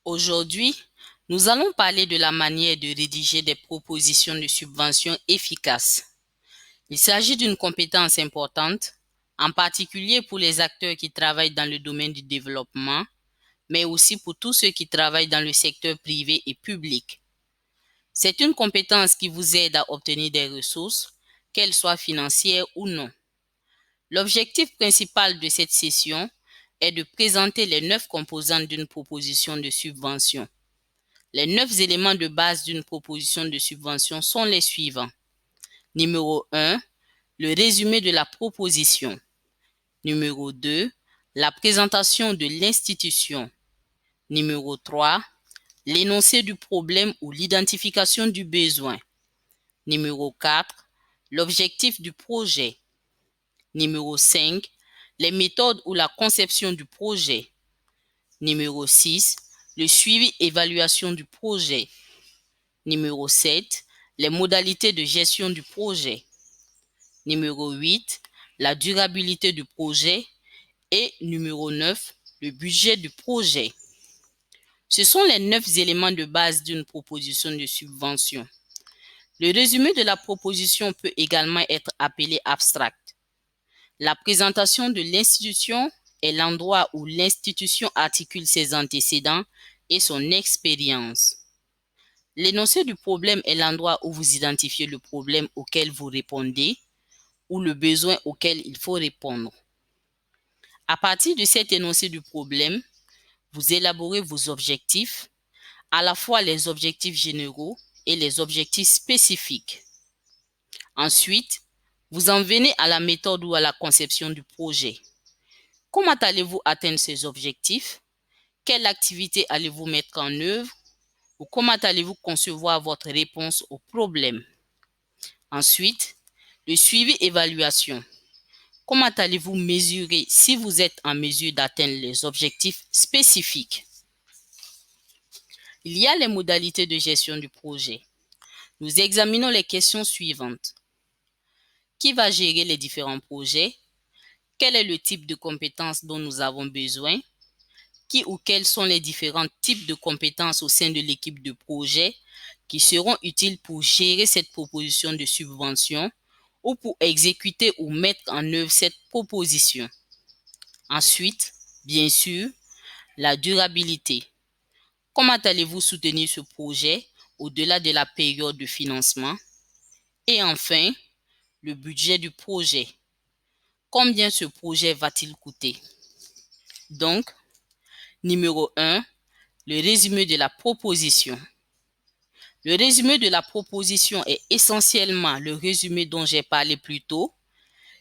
Aujourd'hui, nous allons parler de la manière de rédiger des propositions de subvention efficaces. Il s'agit d'une compétence importante, en particulier pour les acteurs qui travaillent dans le domaine du développement, mais aussi pour tous ceux qui travaillent dans le secteur privé et public. C'est une compétence qui vous aide à obtenir des ressources, qu'elles soient financières ou non. L'objectif principal de cette session est de présenter les 9 composantes d'une proposition de subvention. Les 9 éléments de base d'une proposition de subvention sont les suivants. Numéro 1, le résumé de la proposition. Numéro 2, la présentation de l'institution. Numéro 3, l'énoncé du problème ou l'identification du besoin. Numéro 4, l'objectif du projet. Numéro 5, les méthodes ou la conception du projet. Numéro 6, le suivi-évaluation du projet. Numéro 7, les modalités de gestion du projet. Numéro 8, la durabilité du projet. Et numéro 9, le budget du projet. Ce sont les 9 éléments de base d'une proposition de subvention. Le résumé de la proposition peut également être appelé abstract. La présentation de l'institution est l'endroit où l'institution articule ses antécédents et son expérience. L'énoncé du problème est l'endroit où vous identifiez le problème auquel vous répondez ou le besoin auquel il faut répondre. À partir de cet énoncé du problème, vous élaborez vos objectifs, à la fois les objectifs généraux et les objectifs spécifiques. Ensuite, vous en venez à la méthode ou à la conception du projet. Comment allez-vous atteindre ces objectifs? Quelle activité allez-vous mettre en œuvre? Ou comment allez-vous concevoir votre réponse au problème? Ensuite, le suivi-évaluation. Comment allez-vous mesurer si vous êtes en mesure d'atteindre les objectifs spécifiques? Il y a les modalités de gestion du projet. Nous examinons les questions suivantes. Qui va gérer les différents projets? Quel est le type de compétences dont nous avons besoin? Qui ou quels sont les différents types de compétences au sein de l'équipe de projet qui seront utiles pour gérer cette proposition de subvention ou pour exécuter ou mettre en œuvre cette proposition. Ensuite, bien sûr, la durabilité. Comment allez-vous soutenir ce projet au-delà de la période de financement? Et enfin, le budget du projet. Combien ce projet va-t-il coûter? Donc, numéro 1, le résumé de la proposition. Le résumé de la proposition est essentiellement le résumé dont j'ai parlé plus tôt.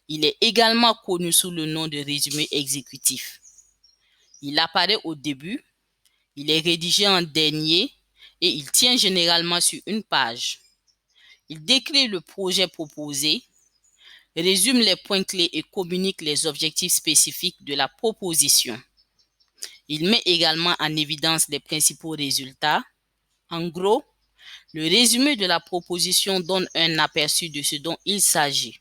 Il est également connu sous le nom de résumé exécutif. Il apparaît au début, il est rédigé en dernier et il tient généralement sur une page. Il décrit le projet proposé, résume les points clés et communique les objectifs spécifiques de la proposition. Il met également en évidence les principaux résultats. En gros, le résumé de la proposition donne un aperçu de ce dont il s'agit.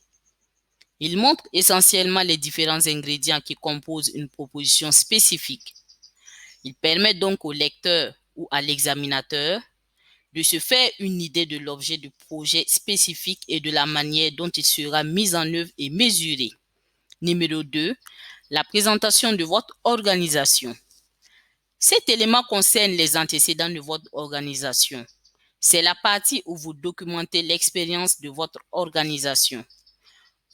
Il montre essentiellement les différents ingrédients qui composent une proposition spécifique. Il permet donc au lecteur ou à l'examinateur de se faire une idée de l'objet du projet spécifique et de la manière dont il sera mis en œuvre et mesuré. Numéro 2, la présentation de votre organisation. Cet élément concerne les antécédents de votre organisation. C'est la partie où vous documentez l'expérience de votre organisation.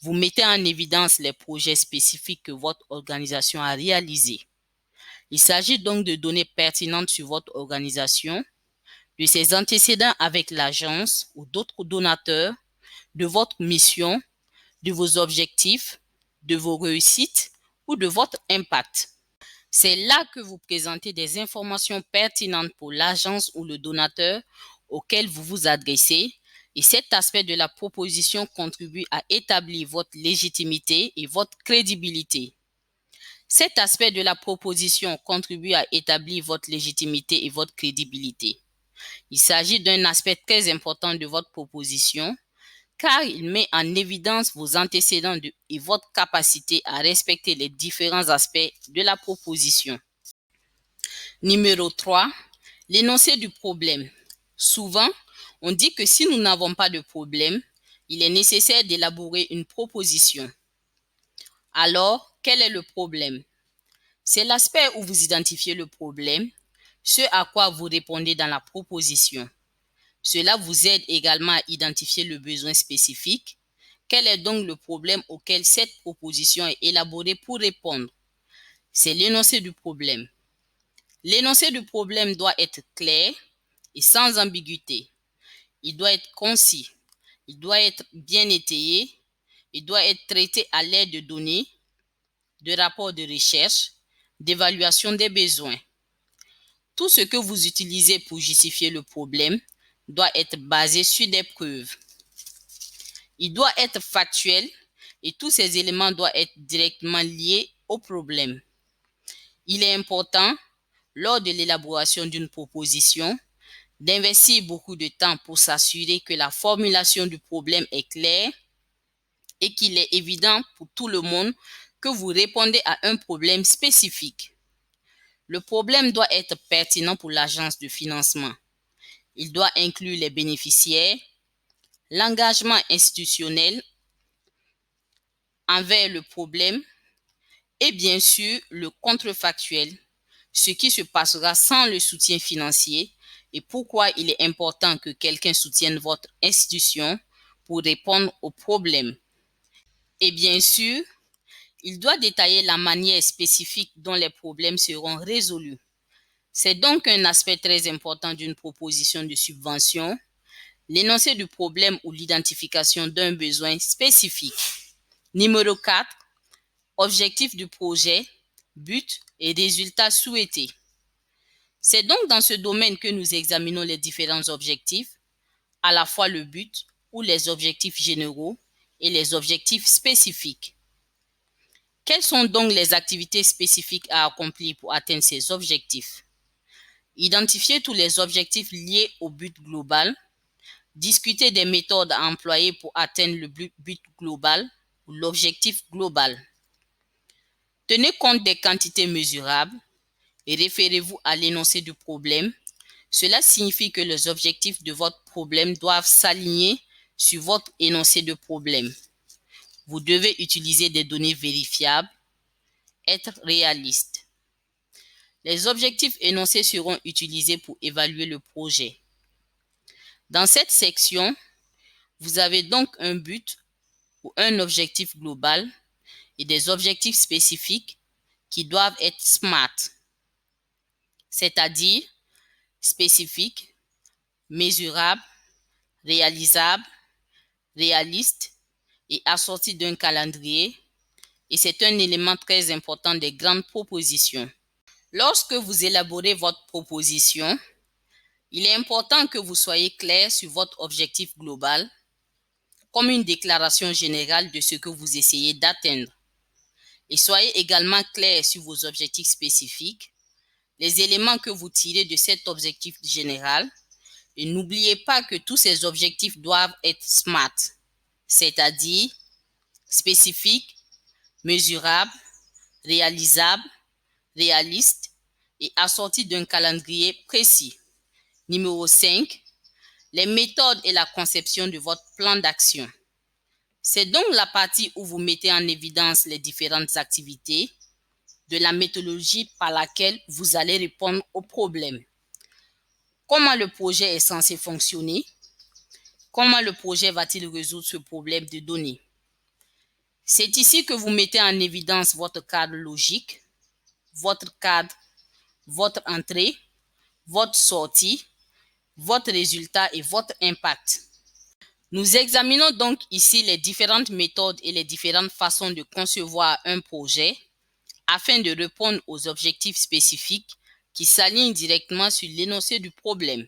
Vous mettez en évidence les projets spécifiques que votre organisation a réalisés. Il s'agit donc de données pertinentes sur votre organisation, de ses antécédents avec l'agence ou d'autres donateurs, de votre mission, de vos objectifs, de vos réussites ou de votre impact. C'est là que vous présentez des informations pertinentes pour l'agence ou le donateur auquel vous vous adressez, et cet aspect de la proposition contribue à établir votre légitimité et votre crédibilité. Cet aspect de la proposition contribue à établir votre légitimité et votre crédibilité. Il s'agit d'un aspect très important de votre proposition, car il met en évidence vos antécédents et votre capacité à respecter les différents aspects de la proposition. Numéro 3, L'énoncé du problème. Souvent, on dit que si nous n'avons pas de problème, il est nécessaire d'élaborer une proposition. Alors, quel est le problème? C'est l'aspect où vous identifiez le problème, ce à quoi vous répondez dans la proposition. Cela vous aide également à identifier le besoin spécifique. Quel est donc le problème auquel cette proposition est élaborée pour répondre? C'est l'énoncé du problème. L'énoncé du problème doit être clair et sans ambiguïté. Il doit être concis. Il doit être bien étayé. Il doit être traité à l'aide de données, de rapports de recherche, d'évaluation des besoins. Tout ce que vous utilisez pour justifier le problème doit être basé sur des preuves. Il doit être factuel et tous ces éléments doivent être directement liés au problème. Il est important, lors de l'élaboration d'une proposition, d'investir beaucoup de temps pour s'assurer que la formulation du problème est claire et qu'il est évident pour tout le monde que vous répondez à un problème spécifique. Le problème doit être pertinent pour l'agence de financement. Il doit inclure les bénéficiaires, l'engagement institutionnel envers le problème et bien sûr le contrefactuel, ce qui se passera sans le soutien financier et pourquoi il est important que quelqu'un soutienne votre institution pour répondre au problème. Et bien sûr, il doit détailler la manière spécifique dont les problèmes seront résolus. C'est donc un aspect très important d'une proposition de subvention, l'énoncé du problème ou l'identification d'un besoin spécifique. Numéro 4, objectif du projet, but et résultats souhaités. C'est donc dans ce domaine que nous examinons les différents objectifs, à la fois le but ou les objectifs généraux et les objectifs spécifiques. Quelles sont donc les activités spécifiques à accomplir pour atteindre ces objectifs? Identifier tous les objectifs liés au but global, discuter des méthodes à employer pour atteindre le but global ou l'objectif global. Tenez compte des quantités mesurables et référez-vous à l'énoncé du problème. Cela signifie que les objectifs de votre problème doivent s'aligner sur votre énoncé de problème. Vous devez utiliser des données vérifiables, être réaliste. Les objectifs énoncés seront utilisés pour évaluer le projet. Dans cette section, vous avez donc un but ou un objectif global et des objectifs spécifiques qui doivent être SMART, c'est-à-dire spécifiques, mesurables, réalisables, réalistes et assortis d'un calendrier, et c'est un élément très important des grandes propositions. Lorsque vous élaborez votre proposition, il est important que vous soyez clair sur votre objectif global, comme une déclaration générale de ce que vous essayez d'atteindre. Et soyez également clair sur vos objectifs spécifiques, les éléments que vous tirez de cet objectif général, et n'oubliez pas que tous ces objectifs doivent être SMART, c'est-à-dire spécifiques, mesurables, réalisables, réalistes et assortis d'un calendrier précis. Numéro 5, les méthodes et la conception de votre plan d'action. C'est donc la partie où vous mettez en évidence les différentes activités de la méthodologie par laquelle vous allez répondre aux problèmes. Comment le projet est censé fonctionner? Comment le projet va-t-il résoudre ce problème de données? C'est ici que vous mettez en évidence votre cadre logique, votre cadre, votre entrée, votre sortie, votre résultat et votre impact. Nous examinons donc ici les différentes méthodes et les différentes façons de concevoir un projet afin de répondre aux objectifs spécifiques qui s'alignent directement sur l'énoncé du problème.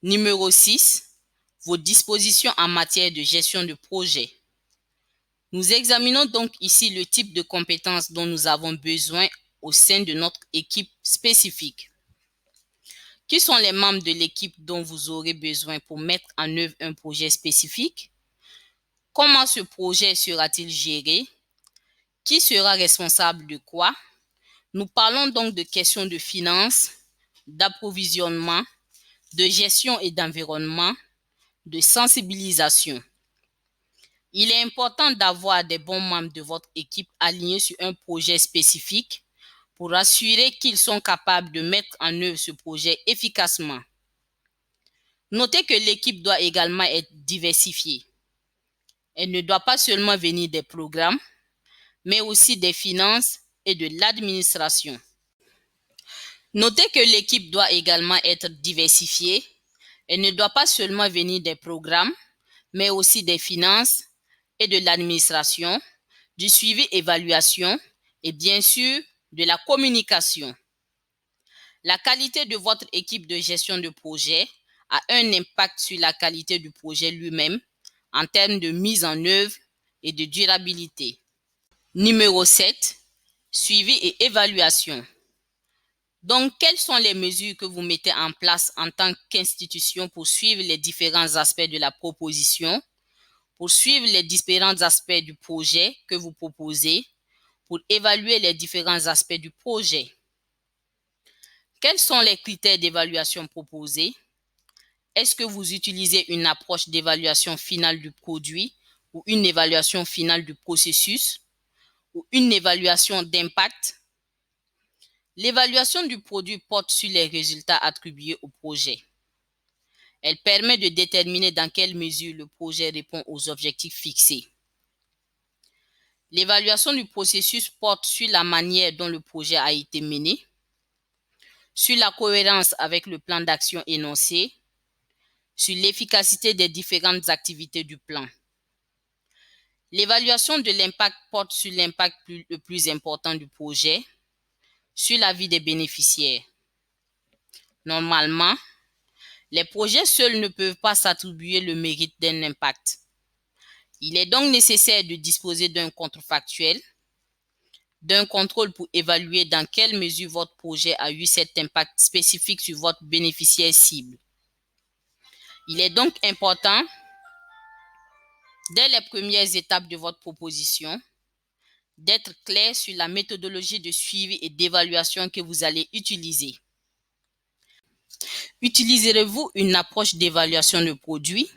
Numéro 6, vos dispositions en matière de gestion de projet. Nous examinons donc ici le type de compétences dont nous avons besoin au sein de notre équipe spécifique. Qui sont les membres de l'équipe dont vous aurez besoin pour mettre en œuvre un projet spécifique? Comment ce projet sera-t-il géré? Qui sera responsable de quoi? Nous parlons donc de questions de finances, d'approvisionnement, de gestion et d'environnement, de sensibilisation. Il est important d'avoir des bons membres de votre équipe alignés sur un projet spécifique pour assurer qu'ils sont capables de mettre en œuvre ce projet efficacement. Notez que l'équipe doit également être diversifiée. Elle ne doit pas seulement venir des programmes, mais aussi des finances et de l'administration. Notez que l'équipe doit également être diversifiée. Elle ne doit pas seulement venir des programmes, mais aussi des finances et de l'administration, du suivi-évaluation et bien sûr de la communication. La qualité de votre équipe de gestion de projet a un impact sur la qualité du projet lui-même en termes de mise en œuvre et de durabilité. Numéro 7, suivi et évaluation. Donc, quelles sont les mesures que vous mettez en place en tant qu'institution pour suivre les différents aspects de la proposition, pour suivre les différents aspects du projet que vous proposez, pour évaluer les différents aspects du projet? Quels sont les critères d'évaluation proposés? Est-ce que vous utilisez une approche d'évaluation finale du produit ou une évaluation finale du processus ou une évaluation d'impact? L'évaluation du produit porte sur les résultats attribués au projet. Elle permet de déterminer dans quelle mesure le projet répond aux objectifs fixés. L'évaluation du processus porte sur la manière dont le projet a été mené, sur la cohérence avec le plan d'action énoncé, sur l'efficacité des différentes activités du plan. L'évaluation de l'impact porte sur l'impact le plus important du projet, sur la vie des bénéficiaires. Normalement, les projets seuls ne peuvent pas s'attribuer le mérite d'un impact. Il est donc nécessaire de disposer d'un contrefactuel, d'un contrôle pour évaluer dans quelle mesure votre projet a eu cet impact spécifique sur votre bénéficiaire cible. Il est donc important, dès les premières étapes de votre proposition, d'être clair sur la méthodologie de suivi et d'évaluation que vous allez utiliser. Utiliserez-vous une approche d'évaluation de produit,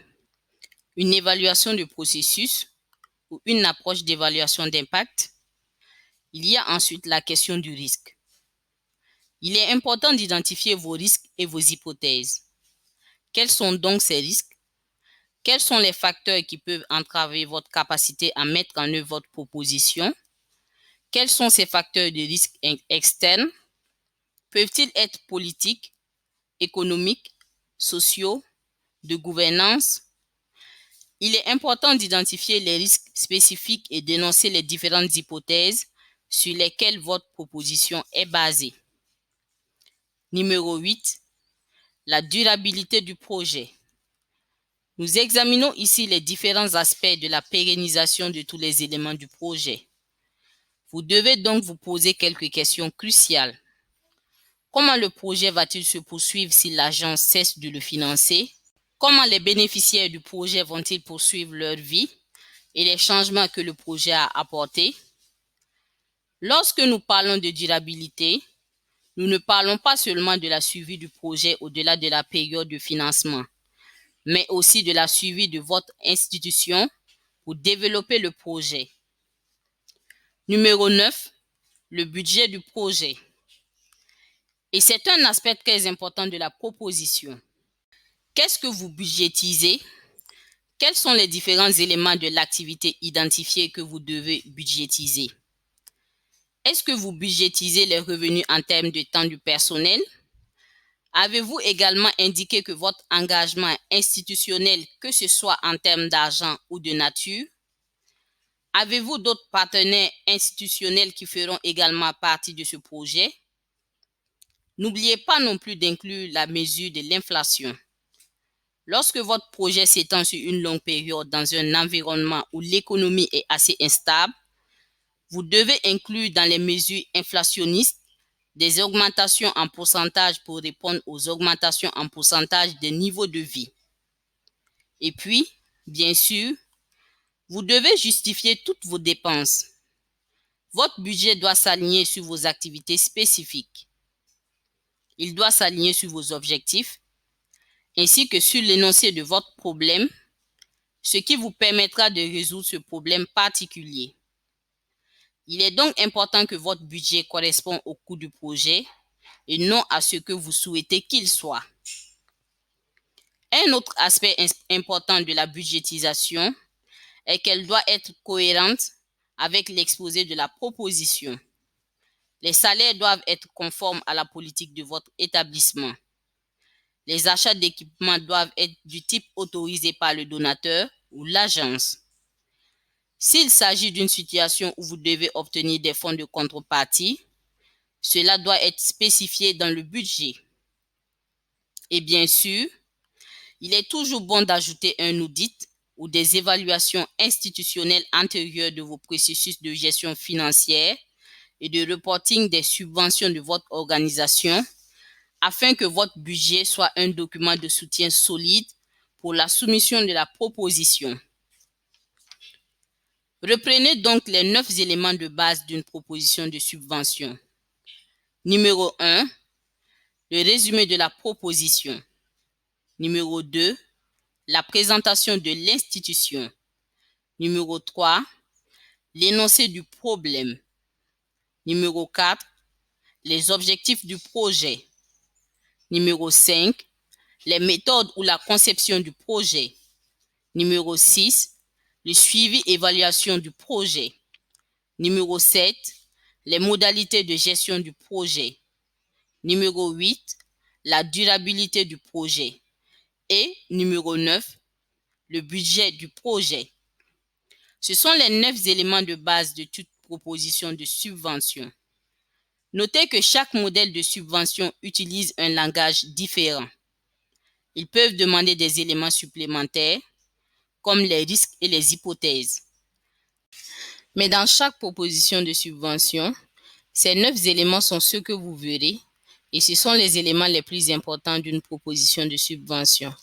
une évaluation de processus ou une approche d'évaluation d'impact? Il y a ensuite la question du risque. Il est important d'identifier vos risques et vos hypothèses. Quels sont donc ces risques? Quels sont les facteurs qui peuvent entraver votre capacité à mettre en œuvre votre proposition? Quels sont ces facteurs de risque externes? Peuvent-ils être politiques, économiques, sociaux, de gouvernance? Il est important d'identifier les risques spécifiques et d'énoncer les différentes hypothèses sur lesquelles votre proposition est basée. Numéro 8. La durabilité du projet. Nous examinons ici les différents aspects de la pérennisation de tous les éléments du projet. Vous devez donc vous poser quelques questions cruciales. Comment le projet va-t-il se poursuivre si l'agence cesse de le financer? Comment les bénéficiaires du projet vont-ils poursuivre leur vie et les changements que le projet a apportés? Lorsque nous parlons de durabilité, nous ne parlons pas seulement de la suivi du projet au-delà de la période de financement, mais aussi de la suivi de votre institution pour développer le projet. Numéro 9, le budget du projet. Et c'est un aspect très important de la proposition. Qu'est-ce que vous budgétisez? Quels sont les différents éléments de l'activité identifiée que vous devez budgétiser? Est-ce que vous budgétisez les revenus en termes de temps du personnel? Avez-vous également indiqué que votre engagement institutionnel, que ce soit en termes d'argent ou de nature? Avez-vous d'autres partenaires institutionnels qui feront également partie de ce projet? N'oubliez pas non plus d'inclure la mesure de l'inflation. Lorsque votre projet s'étend sur une longue période dans un environnement où l'économie est assez instable, vous devez inclure dans les mesures inflationnistes des augmentations en pourcentage pour répondre aux augmentations en pourcentage des niveaux de vie. Et puis, bien sûr, vous devez justifier toutes vos dépenses. Votre budget doit s'aligner sur vos activités spécifiques. Il doit s'aligner sur vos objectifs ainsi que sur l'énoncé de votre problème, ce qui vous permettra de résoudre ce problème particulier. Il est donc important que votre budget corresponde au coût du projet et non à ce que vous souhaitez qu'il soit. Un autre aspect important de la budgétisation est qu'elle doit être cohérente avec l'exposé de la proposition. Les salaires doivent être conformes à la politique de votre établissement. Les achats d'équipements doivent être du type autorisé par le donateur ou l'agence. S'il s'agit d'une situation où vous devez obtenir des fonds de contrepartie, cela doit être spécifié dans le budget. Et bien sûr, il est toujours bon d'ajouter un audit ou des évaluations institutionnelles antérieures de vos processus de gestion financière et de reporting des subventions de votre organisation afin que votre budget soit un document de soutien solide pour la soumission de la proposition. Reprenez donc les 9 éléments de base d'une proposition de subvention. Numéro 1, le résumé de la proposition. Numéro 2, la présentation de l'institution. Numéro 3, l'énoncé du problème. Numéro 4, les objectifs du projet. Numéro 5, les méthodes ou la conception du projet. Numéro 6, le suivi et évaluation du projet. Numéro 7, les modalités de gestion du projet. Numéro 8, la durabilité du projet. Et numéro 9, le budget du projet. Ce sont les 9 éléments de base de toute proposition de subvention. Notez que chaque modèle de subvention utilise un langage différent. Ils peuvent demander des éléments supplémentaires, comme les risques et les hypothèses. Mais dans chaque proposition de subvention, ces 9 éléments sont ceux que vous verrez et ce sont les éléments les plus importants d'une proposition de subvention.